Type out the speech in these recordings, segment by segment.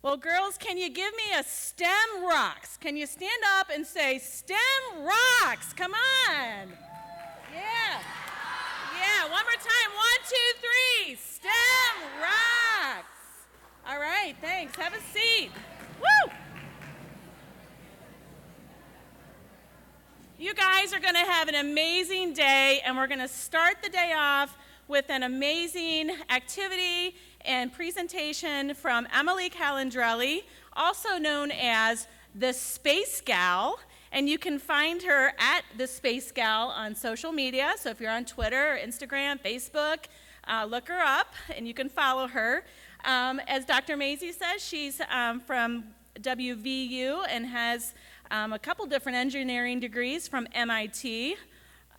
Well, girls, can you give me a STEM rocks? Can you stand up and say STEM rocks? Come on. Yeah. Yeah, one more time. 1, 2, 3. STEM rocks. All right, thanks. Have a seat. Woo! You guys are going to have an amazing day, and we're going to start the day off with an amazing activity and presentation from Emily Calandrelli, also known as the Space Gal. And you can find her at the Space Gal on social media. So if you're on Twitter, Instagram, Facebook, look her up, and you can follow her. As Dr. Maisie says, she's from WVU and has a couple different engineering degrees from MIT.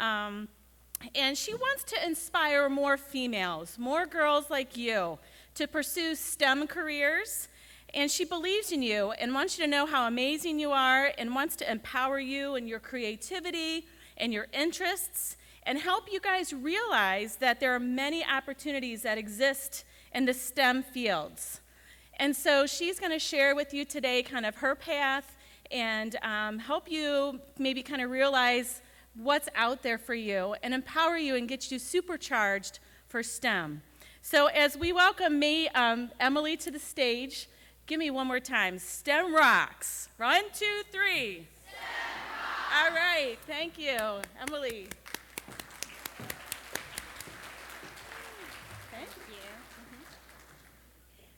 And she wants to inspire more females, more girls like you, to pursue STEM careers. And she believes in you and wants you to know how amazing you are and wants to empower you in your creativity and your interests and help you guys realize that there are many opportunities that exist in the STEM fields. And so she's going to share with you today kind of her path and help you maybe kind of realize what's out there for you and empower you and get you supercharged for STEM. So as we welcome Emily to the stage, give me one more time. STEM rocks. 1, 2, 3. STEM rocks. All right. Thank you, Emily. Thank you.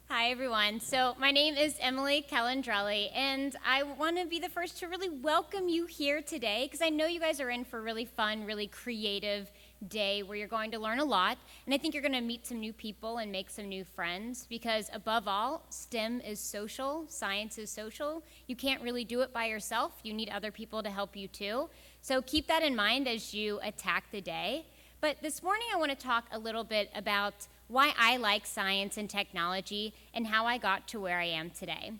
Hi, everyone. So my name is Emily Calandrelli, and I want to be the first to really welcome you here today because I know you guys are in for a really fun, really creative day where you're going to learn a lot, and I think you're going to meet some new people and make some new friends because above all, STEM is social, science is social. You can't really do it by yourself. You need other people to help you too. So keep that in mind as you attack the day. But this morning I want to talk a little bit about why I like science and technology and how I got to where I am today.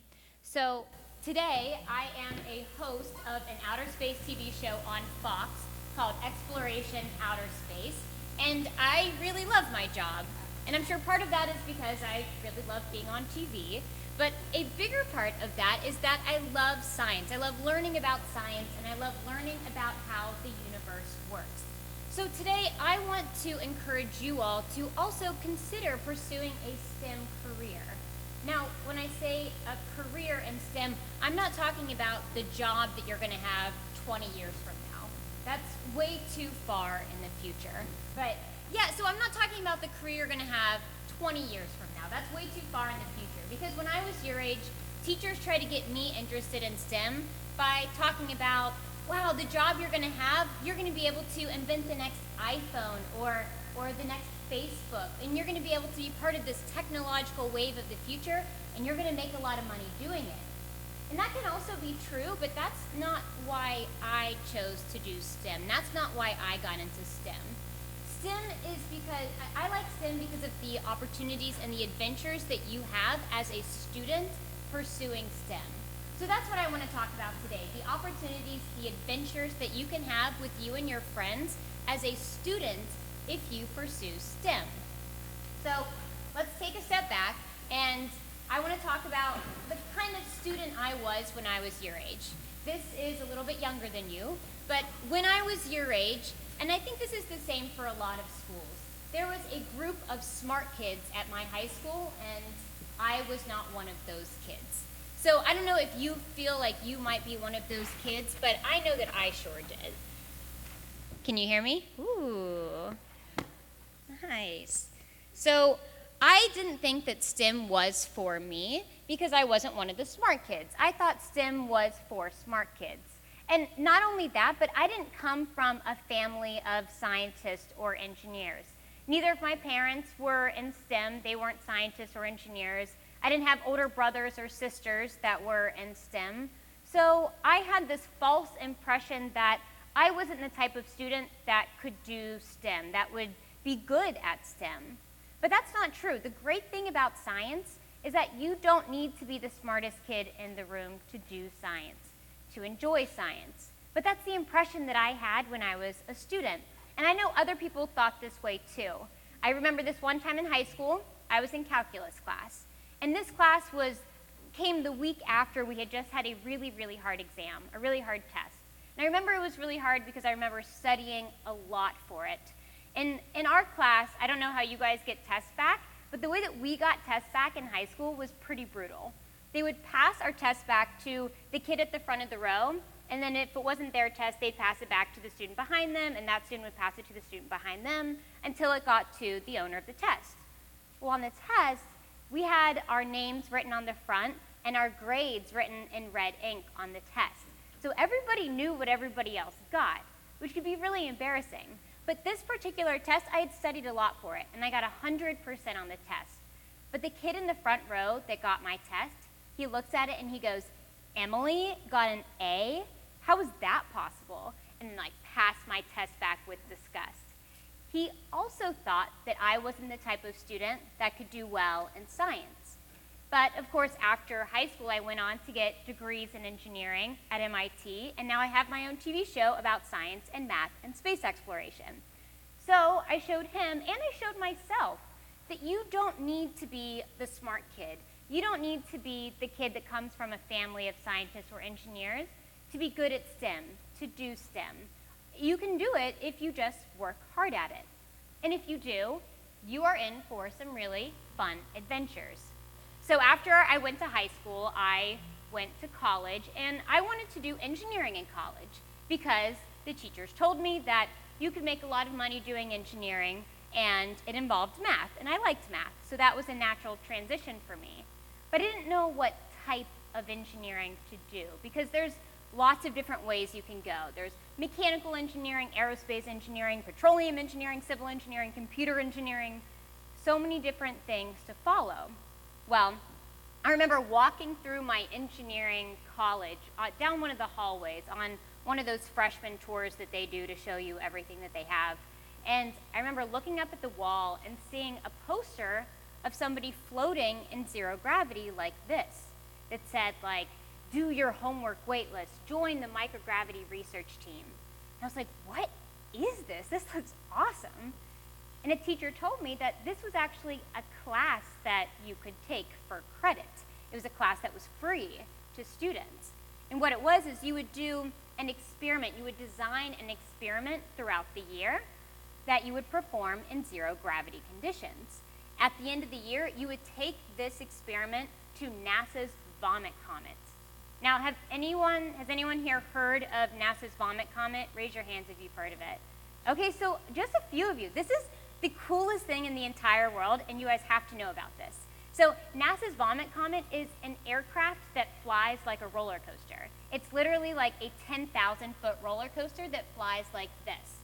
So today I am a host of an outer space TV show on Fox called Exploration Outer Space, and I really love my job. And I'm sure part of that is because I really love being on TV, but a bigger part of that is that I love science. I love learning about science, and I love learning about how the universe works. So today I want to encourage you all to also consider pursuing a STEM career. Now, when I say a career in STEM, I'm not talking about the job that you're going to have 20 years from now. That's way too far in the future. But yeah, so I'm not talking about the career you're going to have 20 years from now. That's way too far in the future. Because when I was your age, teachers tried to get me interested in STEM by talking about, wow, the job you're going to have, you're going to be able to invent the next iPhone or the next Facebook, and you're going to be able to be part of this technological wave of the future, and you're going to make a lot of money doing it. And that can also be true, but that's not why I chose to do STEM. That's not why I got into STEM. STEM is because, I like STEM because of the opportunities and the adventures that you have as a student pursuing STEM. So that's what I want to talk about today, the opportunities, the adventures that you can have with you and your friends as a student if you pursue STEM. So let's take a step back, and I want to talk about the kind of student I was when I was your age. This is a little bit younger than you, but when I was your age, and I think this is the same for a lot of schools, there was a group of smart kids at my high school, and I was not one of those kids. So I don't know if you feel like you might be one of those kids, but I know that I sure did. Can you hear me? Ooh, nice. So I didn't think that STEM was for me because I wasn't one of the smart kids. I thought STEM was for smart kids. And not only that, but I didn't come from a family of scientists or engineers. Neither of my parents were in STEM. They weren't scientists or engineers. I didn't have older brothers or sisters that were in STEM. So I had this false impression that I wasn't the type of student that could do STEM, that would be good at STEM. But that's not true. The great thing about science is that you don't need to be the smartest kid in the room to do science, to enjoy science. But that's the impression that I had when I was a student. And I know other people thought this way too. I remember this one time in high school, I was in calculus class. And this class was came the week after we had just had a really, really hard exam, a really hard test. And I remember it was really hard because I remember studying a lot for it. And in our class, I don't know how you guys get tests back, but the way that we got tests back in high school was pretty brutal. They would pass our tests back to the kid at the front of the row, and then if it wasn't their test, they'd pass it back to the student behind them, and that student would pass it to the student behind them until it got to the owner of the test. Well, on the test, we had our names written on the front and our grades written in red ink on the test. So everybody knew what everybody else got, which could be really embarrassing. But this particular test, I had studied a lot for it, and I got 100% on the test. But the kid in the front row that got my test, he looks at it and he goes, "Emily got an A? How was that possible?" And passed my test back with disgust. He also thought that I wasn't the type of student that could do well in science. But of course, after high school, I went on to get degrees in engineering at MIT, and now I have my own TV show about science and math and space exploration. So I showed him, and I showed myself, that you don't need to be the smart kid. You don't need to be the kid that comes from a family of scientists or engineers to be good at STEM, to do STEM. You can do it if you just work hard at it. And if you do, you are in for some really fun adventures. So after I went to high school, I went to college, and I wanted to do engineering in college because the teachers told me that you could make a lot of money doing engineering, and it involved math, and I liked math, so that was a natural transition for me. But I didn't know what type of engineering to do because there's lots of different ways you can go. There's mechanical engineering, aerospace engineering, petroleum engineering, civil engineering, computer engineering, so many different things to follow. Well, I remember walking through my engineering college down one of the hallways on one of those freshman tours that they do to show you everything that they have. And I remember looking up at the wall and seeing a poster of somebody floating in zero gravity like this that said, "Do your homework weightless, join the microgravity research team." And I was like, what is this? This looks awesome. And a teacher told me that this was actually a class that you could take for credit. It was a class that was free to students. And what it was is you would do an experiment. You would design an experiment throughout the year that you would perform in zero gravity conditions. At the end of the year, you would take this experiment to NASA's Vomit Comet. Now, has anyone here heard of NASA's Vomit Comet? Raise your hands if you've heard of it. Okay, so just a few of you. This is the coolest thing in the entire world, and you guys have to know about this. So NASA's Vomit Comet is an aircraft that flies like a roller coaster. It's literally like a 10,000-foot roller coaster that flies like this.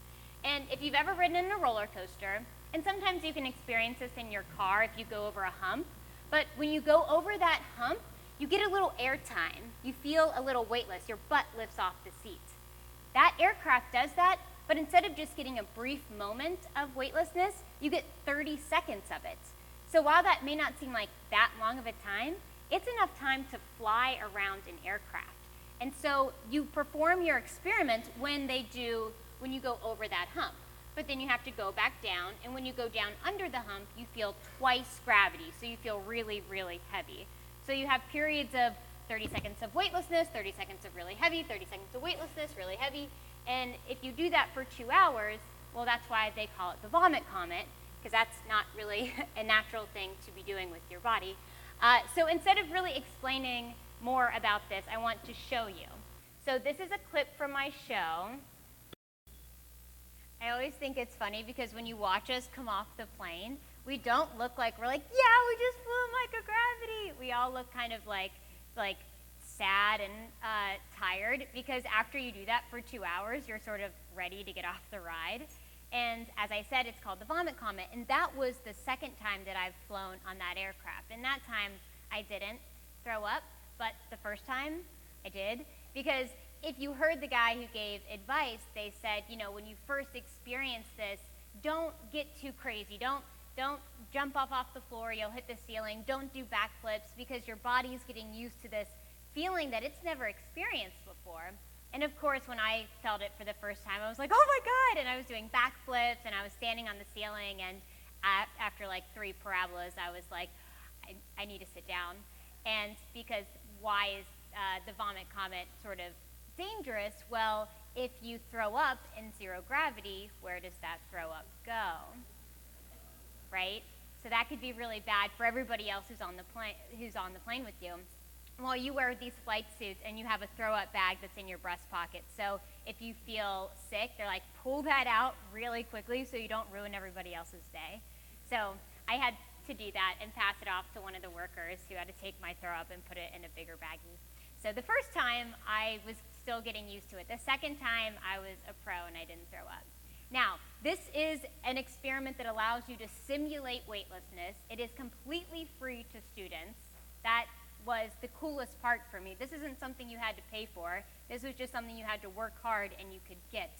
And if you've ever ridden in a roller coaster, and sometimes you can experience this in your car if you go over a hump, but when you go over that hump, you get a little air time. You feel a little weightless. Your butt lifts off the seat. That aircraft does that, but instead of just getting a brief moment of weightlessness, you get 30 seconds of it. So while that may not seem like that long of a time, it's enough time to fly around an aircraft. And so you perform your experiment when you go over that hump. But then you have to go back down, and when you go down under the hump, you feel twice gravity, so you feel really, really heavy. So you have periods of 30 seconds of weightlessness, 30 seconds of really heavy, 30 seconds of weightlessness, really heavy. And if you do that for 2 hours, well, that's why they call it the Vomit Comet, because that's not really a natural thing to be doing with your body. So instead of really explaining more about this, I want to show you. So this is a clip from my show. I always think it's funny because when you watch us come off the plane, we don't look like we're like, yeah, we just flew in microgravity. We all look kind of like sad and tired because after you do that for 2 hours, you're sort of ready to get off the ride. And as I said, it's called the Vomit Comet. And that was the second time that I've flown on that aircraft. And that time I didn't throw up, but the first time I did. Because if you heard the guy who gave advice, they said, when you first experience this, don't get too crazy. Don't jump off the floor, you'll hit the ceiling. Don't do backflips because your body's getting used to this feeling that it's never experienced before. And of course, when I felt it for the first time, I was like, oh my God, and I was doing backflips, and I was standing on the ceiling, and after 3 parabolas, I was like, I need to sit down. And because why is the vomit comet sort of dangerous? Well, if you throw up in zero gravity, where does that throw up go? Right? So that could be really bad for everybody else who's on the plane with you. Well, you wear these flight suits and you have a throw-up bag that's in your breast pocket. So if you feel sick, they're like, pull that out really quickly so you don't ruin everybody else's day. So I had to do that and pass it off to one of the workers who had to take my throw-up and put it in a bigger baggie. So the first time, I was still getting used to it. The second time, I was a pro and I didn't throw up. Now, this is an experiment that allows you to simulate weightlessness. It is completely free to students. That was the coolest part for me. This isn't something you had to pay for. This was just something you had to work hard and you could get.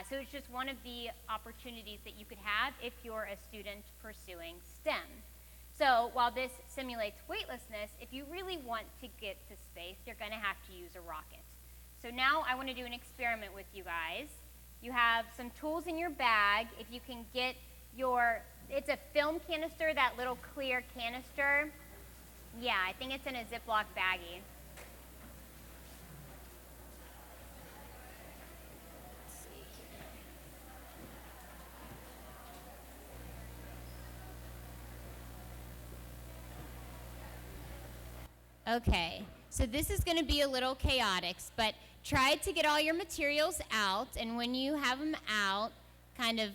So it's just one of the opportunities that you could have if you're a student pursuing STEM. So while this simulates weightlessness, if you really want to get to space, you're going to have to use a rocket. So now I want to do an experiment with you guys. You have some tools in your bag. If you can get it's a film canister, that little clear canister. Yeah, I think it's in a Ziploc baggie. Okay, so this is going to be a little chaotic, but try to get all your materials out, and when you have them out, kind of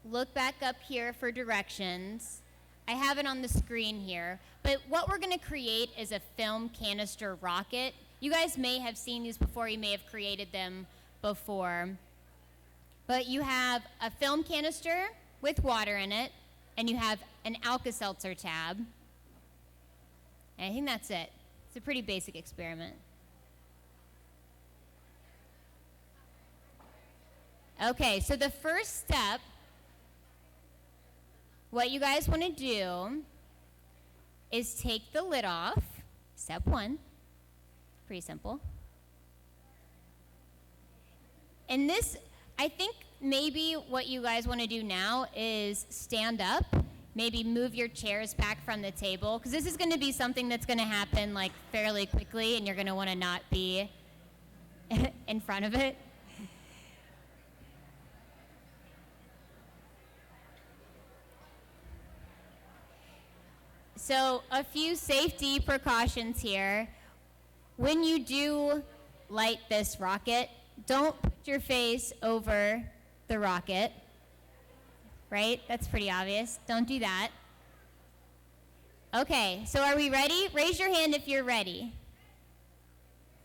look back up here for directions. I have it on the screen here, but what we're going to create is a film canister rocket. You guys may have seen these before, you may have created them before, but you have a film canister with water in it, and you have an Alka-Seltzer tab. And I think that's it. It's a pretty basic experiment. Okay, so the first step, what you guys want to do is take the lid off. Step one. Pretty simple. And this, I think maybe what you guys want to do now is stand up. Maybe move your chairs back from the table, because this is going to be something that's going to happen like fairly quickly, and you're going to want to not be in front of it. So a few safety precautions here. When you do light this rocket, don't put your face over the rocket. Right? That's pretty obvious. Don't do that. Okay, so are we ready? Raise your hand if you're ready.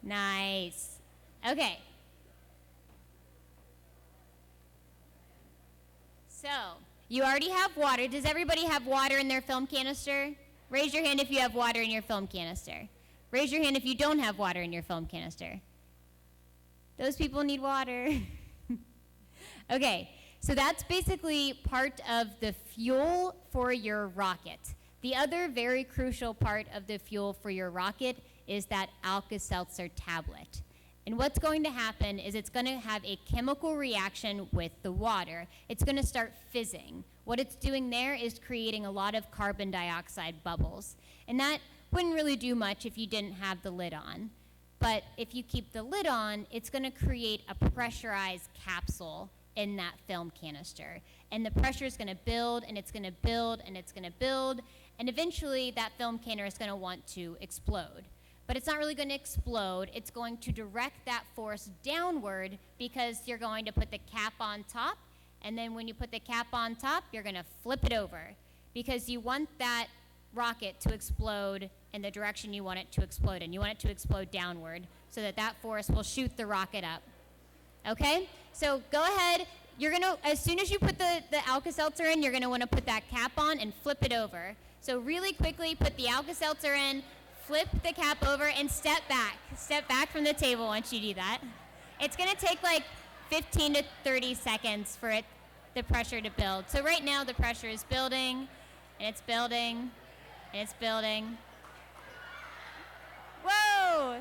Nice. Okay. So, you already have water. Does everybody have water in their film canister? Raise your hand if you have water in your film canister. Raise your hand if you don't have water in your film canister. Those people need water. Okay. So that's basically part of the fuel for your rocket. The other very crucial part of the fuel for your rocket is that Alka-Seltzer tablet. And what's going to happen is it's going to have a chemical reaction with the water. It's going to start fizzing. What it's doing there is creating a lot of carbon dioxide bubbles. And that wouldn't really do much if you didn't have the lid on. But if you keep the lid on, it's going to create a pressurized capsule in that film canister. And the pressure is going to build, and it's going to build, and it's going to build, and eventually that film canister is going to want to explode. But it's not really going to explode. It's going to direct that force downward because you're going to put the cap on top, and then when you put the cap on top, you're going to flip it over because you want that rocket to explode in the direction you want it to explode in. You want it to explode downward so that that force will shoot the rocket up. Okay, so go ahead. You're gonna, as soon as you put the Alka-Seltzer in, you're gonna wanna put that cap on and flip it over. So really quickly, put the Alka-Seltzer in, flip the cap over, and step back. Step back from the table once you do that. It's gonna take like 15 to 30 seconds for the pressure to build. So right now the pressure is building, and it's building, and it's building. Whoa!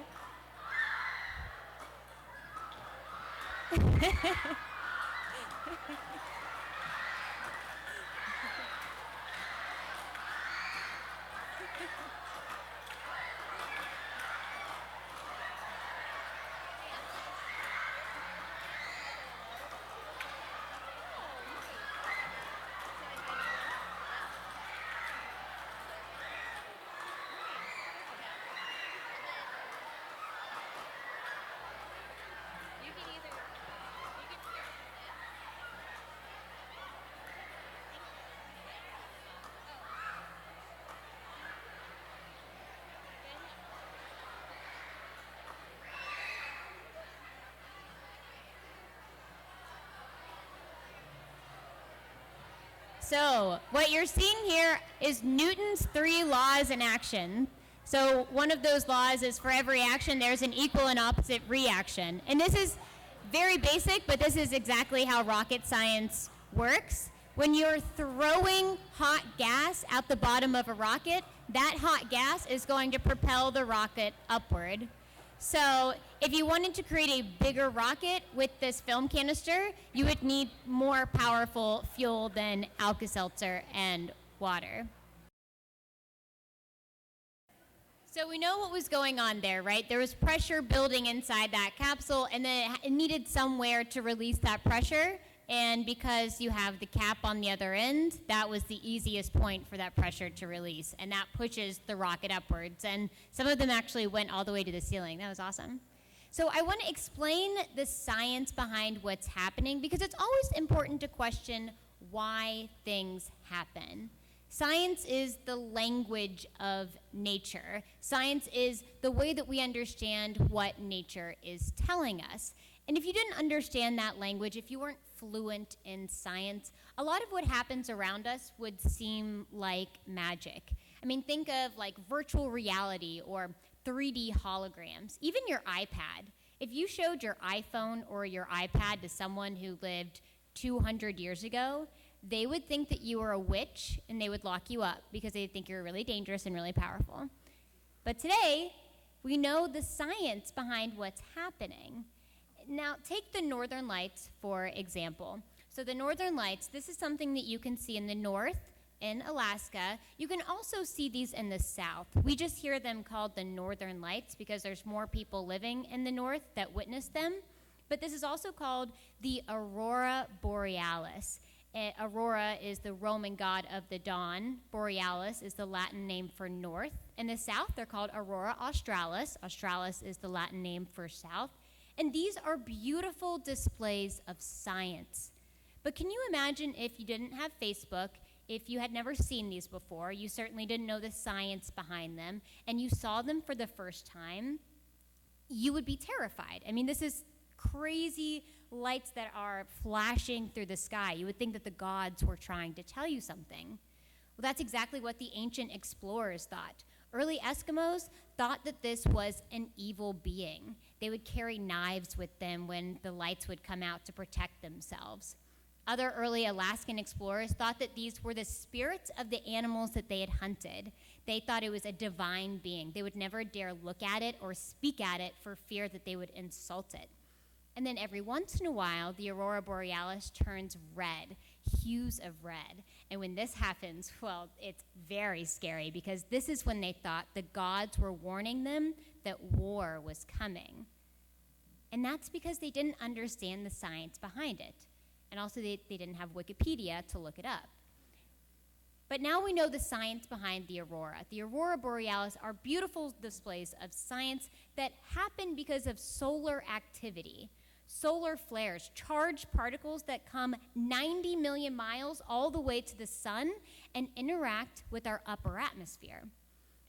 So what you're seeing here is Newton's 3 laws in action. So one of those laws is for every action, there's an equal and opposite reaction. And this is very basic, but this is exactly how rocket science works. When you're throwing hot gas out the bottom of a rocket, that hot gas is going to propel the rocket upward. So if you wanted to create a bigger rocket with this film canister, you would need more powerful fuel than Alka-Seltzer and water. So we know what was going on there, right? There was pressure building inside that capsule, and then it needed somewhere to release that pressure. And because you have the cap on the other end, that was the easiest point for that pressure to release. And that pushes the rocket upwards. And some of them actually went all the way to the ceiling. That was awesome. So I want to explain the science behind what's happening, because it's always important to question why things happen. Science is the language of nature. Science is the way that we understand what nature is telling us. And if you didn't understand that language, if you weren't fluent in science, a lot of what happens around us would seem like magic. I mean, think of like virtual reality or 3D holograms, even your iPad. If you showed your iPhone or your iPad to someone who lived 200 years ago, they would think that you were a witch and they would lock you up because they think you're really dangerous and really powerful. But today, we know the science behind what's happening. Now, take the Northern Lights, for example. So the Northern Lights, this is something that you can see in the north, in Alaska. You can also see these in the south. We just hear them called the Northern Lights because there's more people living in the north that witness them. But this is also called the Aurora Borealis. Aurora is the Roman god of the dawn. Borealis is the Latin name for north. In the south, they're called Aurora Australis. Australis is the Latin name for south. And these are beautiful displays of science. But can you imagine if you didn't have Facebook, if you had never seen these before, you certainly didn't know the science behind them, and you saw them for the first time, you would be terrified. I mean, this is crazy lights that are flashing through the sky. You would think that the gods were trying to tell you something. Well, that's exactly what the ancient explorers thought. Early Eskimos thought that this was an evil being. They would carry knives with them when the lights would come out to protect themselves. Other early Alaskan explorers thought that these were the spirits of the animals that they had hunted. They thought it was a divine being. They would never dare look at it or speak at it for fear that they would insult it. And then every once in a while, the Aurora Borealis turns red, hues of red. And when this happens, well, it's very scary because this is when they thought the gods were warning them that war was coming. And that's because they didn't understand the science behind it. And also they didn't have Wikipedia to look it up. But now we know the science behind the aurora. The Aurora Borealis are beautiful displays of science that happen because of solar activity. Solar flares, charged particles that come 90 million miles all the way to the sun and interact with our upper atmosphere.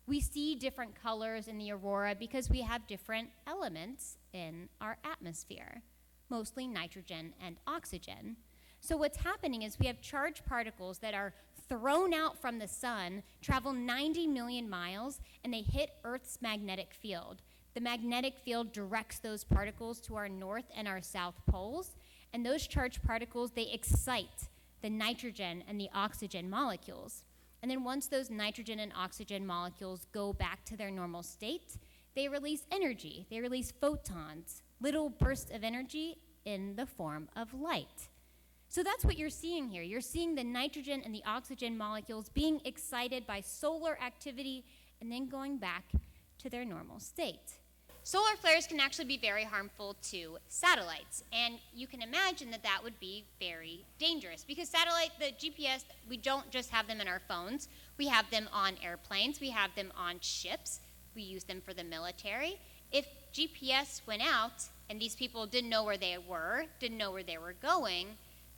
We see different colors in the aurora because we have different elements in our atmosphere, mostly nitrogen and oxygen. So what's happening is we have charged particles that are thrown out from the sun, travel 90 million miles, and they hit Earth's magnetic field. The magnetic field directs those particles to our north and our south poles, and those charged particles, they excite the nitrogen and the oxygen molecules. And then once those nitrogen and oxygen molecules go back to their normal state, they release energy. They release photons, little bursts of energy in the form of light. So that's what you're seeing here. You're seeing the nitrogen and the oxygen molecules being excited by solar activity and then going back to their normal state. Solar flares can actually be very harmful to satellites, and you can imagine that that would be very dangerous because the GPS, we don't just have them in our phones. We have them on airplanes. We have them on ships. We use them for the military. If GPS went out and these people didn't know where they were, didn't know where they were going,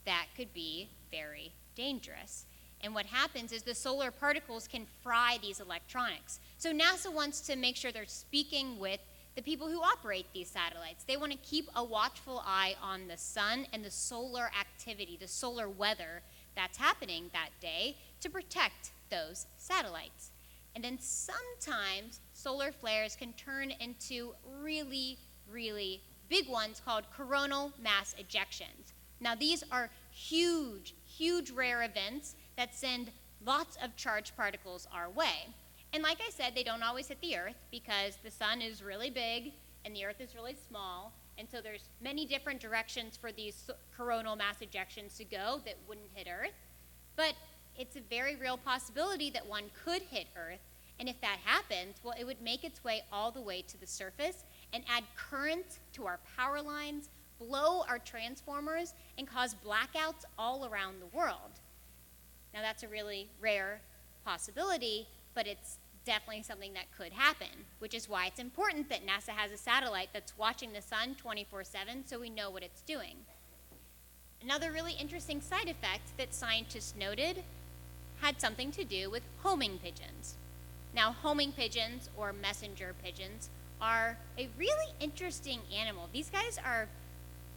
that could be very dangerous. And what happens is the solar particles can fry these electronics. So NASA wants to make sure they're speaking with the people who operate these satellites. They want to keep a watchful eye on the sun and the solar activity, the solar weather that's happening that day to protect those satellites. And then sometimes solar flares can turn into really, really big ones called coronal mass ejections. Now, these are huge, huge rare events that send lots of charged particles our way. And like I said, they don't always hit the Earth because the sun is really big and the Earth is really small. And so there's many different directions for these coronal mass ejections to go that wouldn't hit Earth. But it's a very real possibility that one could hit Earth. And if that happens, well, it would make its way all the way to the surface and add current to our power lines, blow our transformers, and cause blackouts all around the world. Now, that's a really rare possibility, but it's definitely something that could happen, which is why it's important that NASA has a satellite that's watching the sun 24/7 so we know what it's doing. Another really interesting side effect that scientists noted had something to do with homing pigeons. Now, homing pigeons, or messenger pigeons, are a really interesting animal. These guys are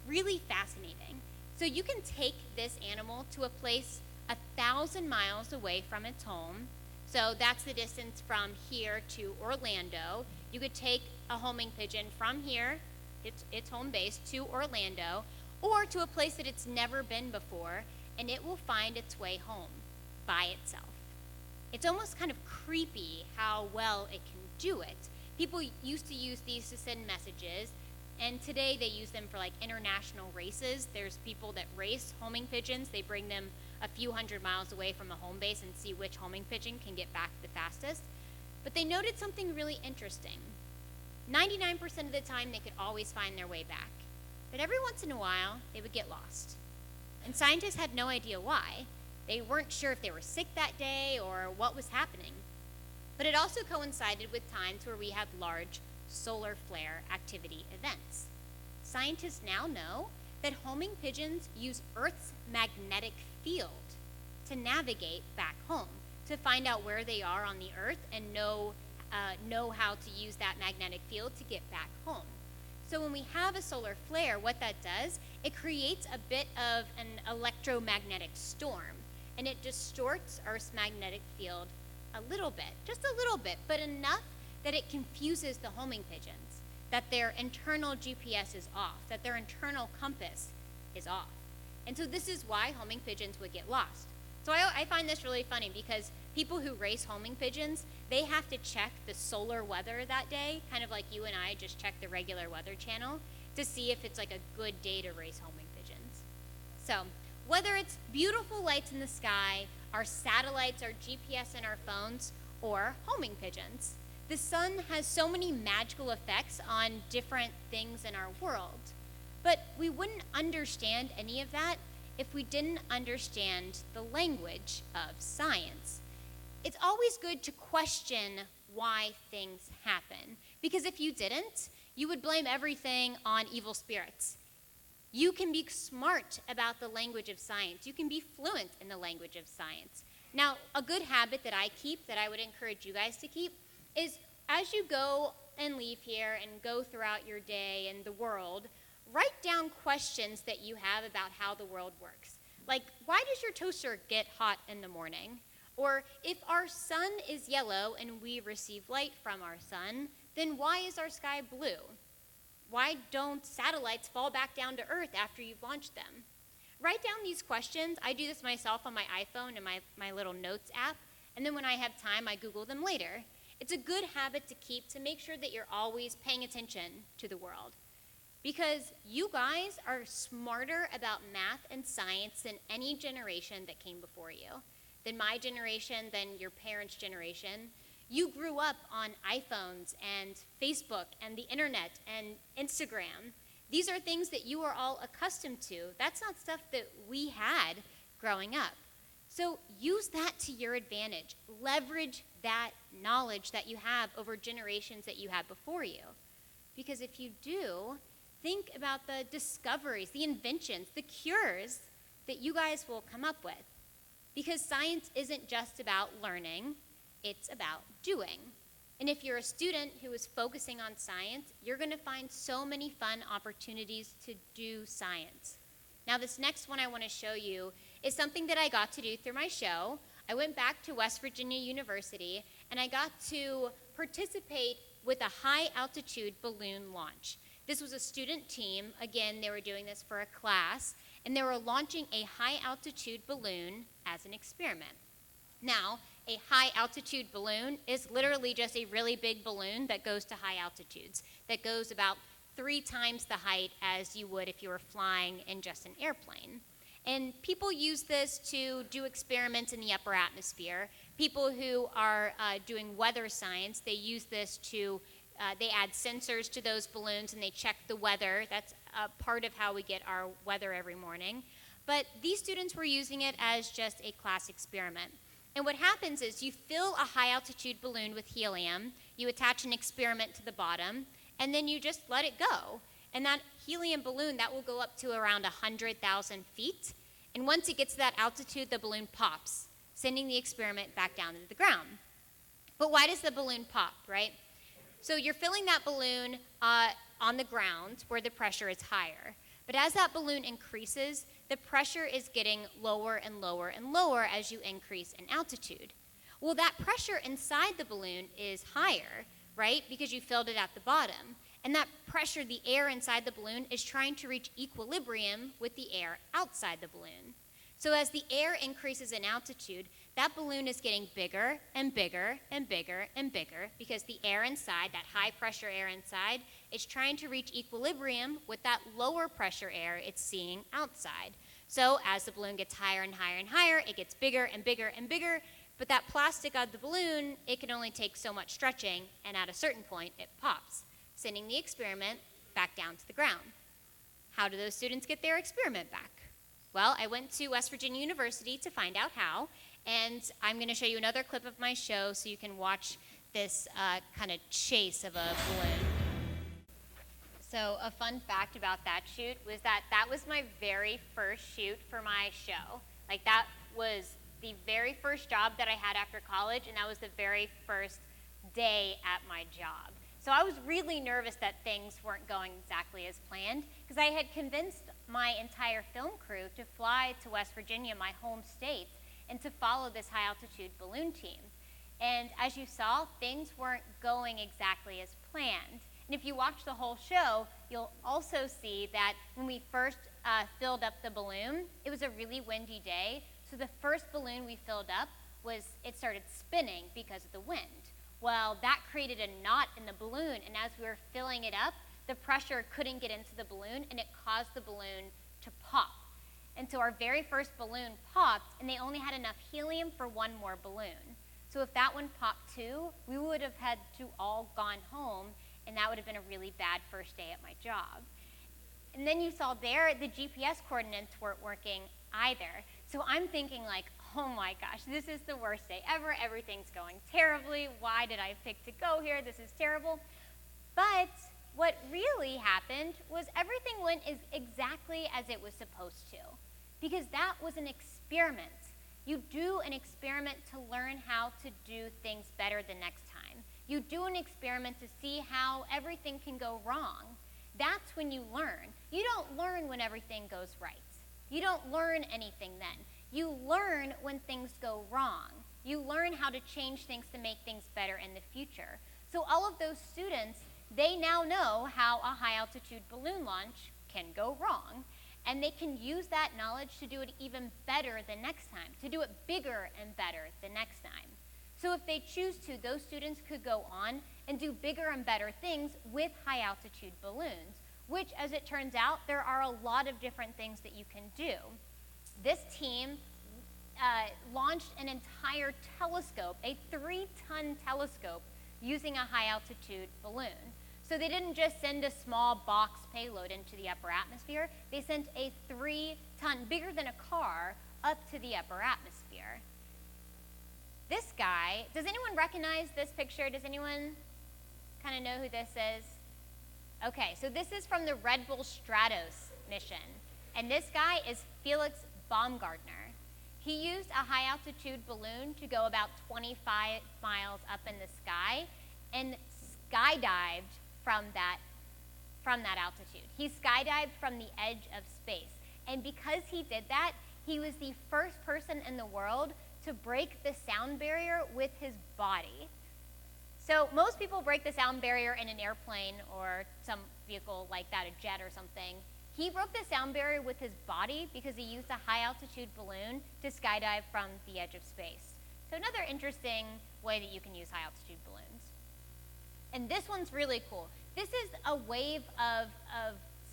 really fascinating. So you can take this animal to a place 1,000 miles away from its home. So that's the distance from here to Orlando. You could take a homing pigeon from here, its home base, to Orlando, or to a place that it's never been before, and it will find its way home by itself. It's almost kind of creepy how well it can do it. People used to use these to send messages, and today they use them for like international races. There's people that race homing pigeons. They bring them a few hundred miles away from a home base and see which homing pigeon can get back the fastest. But they noted something really interesting. 99% of the time they could always find their way back. But every once in a while, they would get lost. And scientists had no idea why. They weren't sure if they were sick that day or what was happening. But it also coincided with times where we had large solar flare activity events. Scientists now know that homing pigeons use Earth's magnetic field to navigate back home, to find out where they are on the Earth and know how to use that magnetic field to get back home. So when we have a solar flare, what that does, it creates a bit of an electromagnetic storm, and it distorts Earth's magnetic field a little bit, just a little bit, but enough that it confuses the homing pigeons, that their internal GPS is off, that their internal compass is off. And so this is why homing pigeons would get lost. So I find this really funny because people who race homing pigeons, they have to check the solar weather that day, kind of like you and I just check the regular weather channel, to see if it's like a good day to race homing pigeons. So whether it's beautiful lights in the sky, our satellites, our GPS in our phones, or homing pigeons, the sun has so many magical effects on different things in our world. But we wouldn't understand any of that if we didn't understand the language of science. It's always good to question why things happen, because if you didn't, you would blame everything on evil spirits. You can be smart about the language of science. You can be fluent in the language of science. Now, a good habit that I keep, that I would encourage you guys to keep, is as you go and leave here and go throughout your day and the world, write down questions that you have about how the world works. Like, why does your toaster get hot in the morning? Or if our sun is yellow and we receive light from our sun, then why is our sky blue? Why don't satellites fall back down to Earth after you've launched them? Write down these questions. I do this myself on my iPhone and my little notes app, and then when I have time, I Google them later. It's a good habit to keep to make sure that you're always paying attention to the world. Because you guys are smarter about math and science than any generation that came before you, than my generation, than your parents' generation. You grew up on iPhones and Facebook and the internet and Instagram. These are things that you are all accustomed to. That's not stuff that we had growing up. So use that to your advantage. Leverage that knowledge that you have over generations that you had before you. Because if you do, think about the discoveries, the inventions, the cures that you guys will come up with. Because science isn't just about learning, it's about doing. And if you're a student who is focusing on science, you're going to find so many fun opportunities to do science. Now, this next one I want to show you is something that I got to do through my show. I went back to West Virginia University, and I got to participate with a high-altitude balloon launch. This was a student team. Again, they were doing this for a class, and they were launching a high-altitude balloon as an experiment. Now, a high-altitude balloon is literally just a really big balloon that goes to high altitudes, that goes about 3 times the height as you would if you were flying in just an airplane. And people use this to do experiments in the upper atmosphere. People who are doing weather science, they use this to, they add sensors to those balloons and they check the weather. That's part of how we get our weather every morning. But these students were using it as just a class experiment. And what happens is you fill a high altitude balloon with helium, you attach an experiment to the bottom, and then you just let it go. And that helium balloon, that will go up to around 100,000 feet. And once it gets to that altitude, the balloon pops, sending the experiment back down to the ground. But why does the balloon pop, right? So you're filling that balloon on the ground where the pressure is higher. But as that balloon increases, the pressure is getting lower and lower and lower as you increase in altitude. Well, that pressure inside the balloon is higher, right? Because you filled it at the bottom. And that pressure, the air inside the balloon, is trying to reach equilibrium with the air outside the balloon. So as the air increases in altitude, that balloon is getting bigger and bigger and bigger and bigger because the air inside, that high pressure air inside, is trying to reach equilibrium with that lower pressure air it's seeing outside. So as the balloon gets higher and higher and higher, it gets bigger and bigger and bigger, but that plastic of the balloon, it can only take so much stretching, and at a certain point, it pops, sending the experiment back down to the ground. How do those students get their experiment back? Well, I went to West Virginia University to find out how, and I'm going to show you another clip of my show so you can watch this kind of chase of a balloon. So a fun fact about that shoot was that that was my very first shoot for my show. Like, that was the very first job that I had after college, and that was the very first day at my job. So I was really nervous that things weren't going exactly as planned, because I had convinced my entire film crew to fly to West Virginia, my home state, and to follow this high-altitude balloon team. And as you saw, things weren't going exactly as planned. And if you watch the whole show, you'll also see that when we first filled up the balloon, it was a really windy day. So the first balloon we filled up it started spinning because of the wind. Well, that created a knot in the balloon, and as we were filling it up, the pressure couldn't get into the balloon, and it caused the balloon to pop. And so our very first balloon popped, and they only had enough helium for one more balloon. So if that one popped too, we would have had to all gone home, and that would have been a really bad first day at my job. And then you saw there, the GPS coordinates weren't working either. So I'm thinking like, oh my gosh, this is the worst day ever. Everything's going terribly. Why did I pick to go here? This is terrible. But what really happened was everything went exactly as it was supposed to, because that was an experiment. You do an experiment to learn how to do things better the next time. You do an experiment to see how everything can go wrong. That's when you learn. You don't learn when everything goes right. You don't learn anything then. You learn when things go wrong. You learn how to change things to make things better in the future. So all of those students, they now know how a high-altitude balloon launch can go wrong, and they can use that knowledge to do it even better the next time, to do it bigger and better the next time. So if they choose to, those students could go on and do bigger and better things with high-altitude balloons, which, as it turns out, there are a lot of different things that you can do. This team launched an entire telescope, a 3-ton telescope, using a high-altitude balloon. So they didn't just send a small box payload into the upper atmosphere, they sent a 3-ton, bigger than a car, up to the upper atmosphere. This guy, does anyone recognize this picture? Does anyone kind of know who this is? Okay, so this is from the Red Bull Stratos mission. And this guy is Felix Baumgartner. He used a high-altitude balloon to go about 25 miles up in the sky and skydived from that altitude. He skydived from the edge of space. And because he did that, He was the first person in the world to break the sound barrier with his body. So most people break the sound barrier in an airplane or some vehicle like that, a jet or something. He broke the sound barrier with his body because he used a high-altitude balloon to skydive from the edge of space. So another interesting way that you can use high-altitude balloons. And this one's really cool. This is a wave of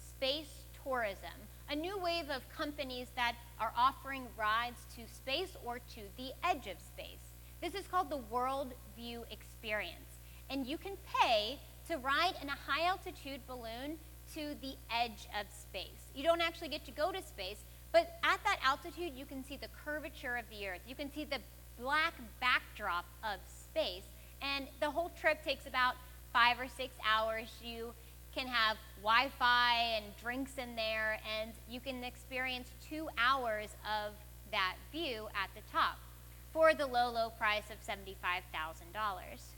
space tourism, a new wave of companies that are offering rides to space or to the edge of space. This is called the World View Experience. And you can pay to ride in a high-altitude balloon to the edge of space. You don't actually get to go to space, but at that altitude, you can see the curvature of the Earth. You can see the black backdrop of space. And the whole trip takes about 5 or 6 hours. You can have Wi-Fi and drinks in there, and you can experience 2 hours of that view at the top for the low, low price of $75,000.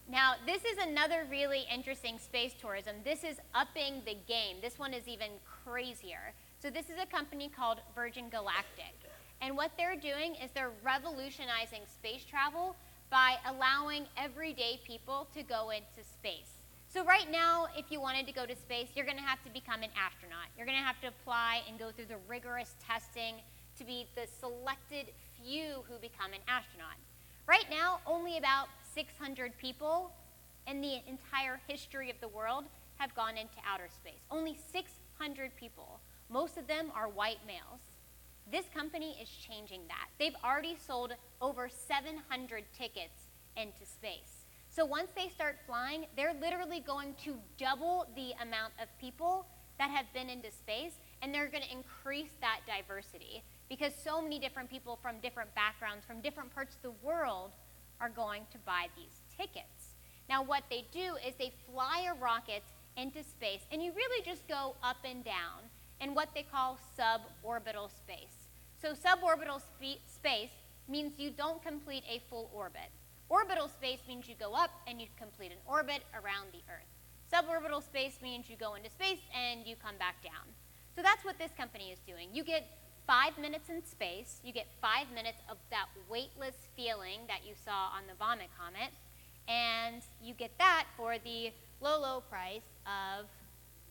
Now, this is another really interesting space tourism. This is upping the game. This one is even crazier. So this is a company called Virgin Galactic. And what they're doing is they're revolutionizing space travel by allowing everyday people to go into space. So right now, if you wanted to go to space, you're going to have to become an astronaut. You're going to have to apply and go through the rigorous testing to be the selected few who become an astronaut. Right now, only about 600 people in the entire history of the world have gone into outer space. Only 600 people. Most of them are white males. This company is changing that. They've already sold over 700 tickets into space. So once they start flying, they're literally going to double the amount of people that have been into space, and they're going to increase that diversity because so many different people from different backgrounds, from different parts of the world are going to buy these tickets. Now what they do is they fly a rocket into space, and you really just go up and down in what they call suborbital space. So suborbital space means you don't complete a full orbit. Orbital space means you go up and you complete an orbit around the Earth. Suborbital space means you go into space and you come back down. So that's what this company is doing. You get 5 minutes in space, you get 5 minutes of that weightless feeling that you saw on the Vomit Comet, and you get that for the low, low price of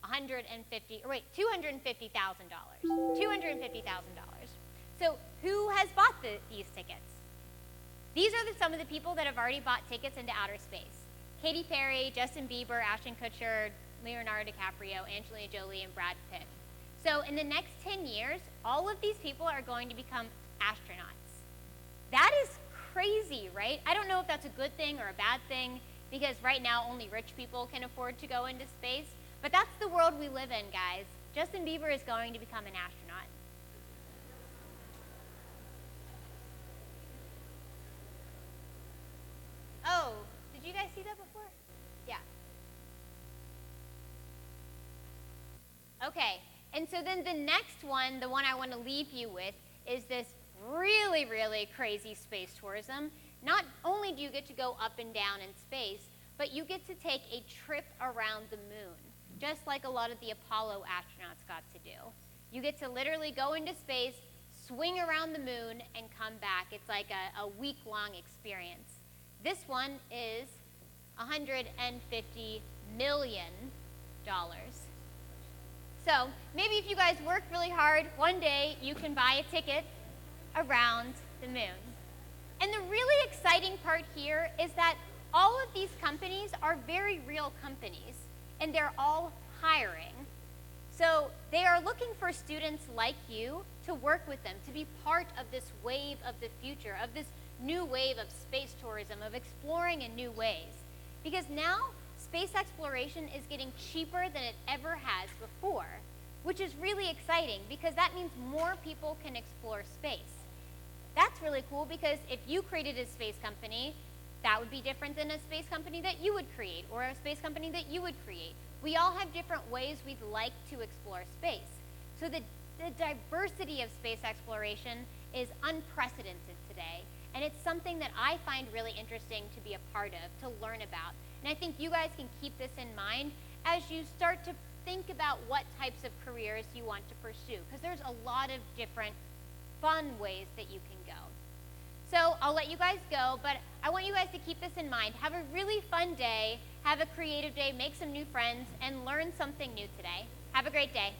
$250,000. $250,000. So who has bought these tickets? These are some of the people that have already bought tickets into outer space. Katy Perry, Justin Bieber, Ashton Kutcher, Leonardo DiCaprio, Angelina Jolie, and Brad Pitt. So in the next 10 years, all of these people are going to become astronauts. That is crazy, right? I don't know if that's a good thing or a bad thing, because right now only rich people can afford to go into space, but that's the world we live in, guys. Justin Bieber is going to become an astronaut. Oh, did you guys see that before? Yeah. Okay, and so then the next one, the one I want to leave you with, is this really, really crazy space tourism. Not only do you get to go up and down in space, but you get to take a trip around the moon, just like a lot of the Apollo astronauts got to do. You get to literally go into space, swing around the moon, and come back. It's like a week-long experience. This one is $150 million. So maybe if you guys work really hard, one day you can buy a ticket around the moon. And the really exciting part here is that all of these companies are very real companies, and they're all hiring. So they are looking for students like you to work with them, to be part of this wave of the future, of this new wave of space tourism, of exploring in new ways. Because now, space exploration is getting cheaper than it ever has before, which is really exciting because that means more people can explore space. That's really cool because if you created a space company, that would be different than a space company that you would create or a space company that you would create. We all have different ways we'd like to explore space. So the diversity of space exploration is unprecedented today. And it's something that I find really interesting to be a part of, to learn about. And I think you guys can keep this in mind as you start to think about what types of careers you want to pursue, because there's a lot of different fun ways that you can go. So I'll let you guys go, but I want you guys to keep this in mind. Have a really fun day, have a creative day, make some new friends, and learn something new today. Have a great day.